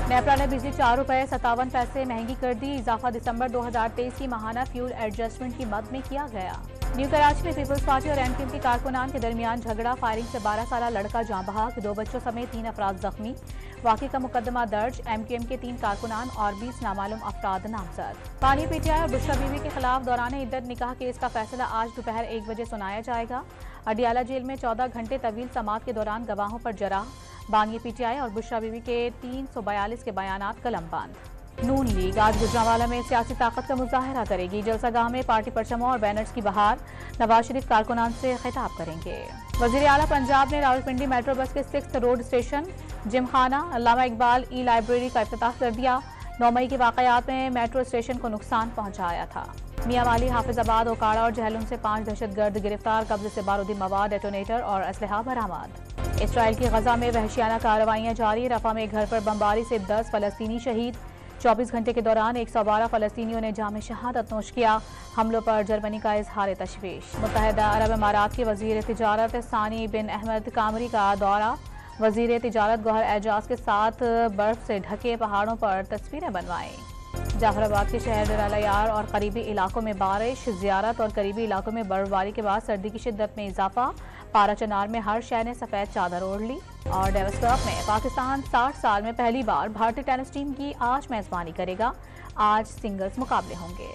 नेपरा ने बिजली 4 रुपये 57 पैसे महंगी कर दी। इजाफा दिसंबर 2023 की माहाना फ्यूल एडजस्टमेंट की मद में किया गया। न्यू कराची में पीपल्स पार्टी और एमक्यूएम के कारकुनान के दरमियान झगड़ा, फायरिंग से 12 साल लड़का जाँ बहक, 2 बच्चों समेत 3 अफराद जख्मी। वाक़े का मुकदमा दर्ज, एमक्यूएम के 3 कारकुनान और 20 नामालूम अफराद नामजद। पानी पीटीआई और बुशरा बीवी के खिलाफ दौरान इद्दत निकाह केस का फैसला आज दोपहर 1 बजे सुनाया जाएगा। अडियाला जेल में 14 घंटे तवील समाअत के दौरान गवाहों पर जराह, बानी पीटीआई और बुशरा बीवी के 342 के बयानात कलमबंद। नून लीग आज गुजरांवाला में सियासी ताकत का मुजाहरा करेगी। जलसागाह में पार्टी परचमों और बैनर्स की बहार, नवाज शरीफ कारकुनान से खिताब करेंगे। वजीर आला पंजाब ने रावलपिंडी मेट्रो बस के 6th रोड स्टेशन, जिमखाना, अल्लामा इकबाल ई लाइब्रेरी का इफ्तिताह कर दिया। 9 मई के वाकयात में मेट्रो स्टेशन को नुकसान पहुंचाया था। मियांवाली, हाफिजाबाद, ओकाड़ा और जहलुम से 5 दहशतगर्द गिरफ्तार, कब्जे से बारूदी मवाद, डेटोनेटर और असलहा बरामद। इसराइल की गजा में वहशियाना कार्रवाइयां जारी, रफा में घर पर बमबारी से 10 फलस्तीनी शहीद। 24 घंटे के दौरान 112 फलस्तीनियों ने जाम शहादत नोश किया। हमलों पर जर्मनी का इजहार तशवीश। मुत्तहिदा अरब अमारात के वजीर तिजारत सानी बिन अहमद कामरी का दौरा, वजीर तिजारत गौहर एजाज के साथ बर्फ से ढके पहाड़ों पर तस्वीरें बनवाईं। जाफराबाद के शहर डरालायार और करीबी इलाकों में बारिश, जियारत और करीबी इलाकों में बर्फबारी के बाद सर्दी की शिद्दत में इजाफा। पारा चनार में हर शहर ने सफेद चादर ओढ़ ली। और डेविस कप में पाकिस्तान 60 साल में पहली बार भारतीय टेनिस टीम की आज मेजबानी करेगा। आज सिंगल्स मुकाबले होंगे।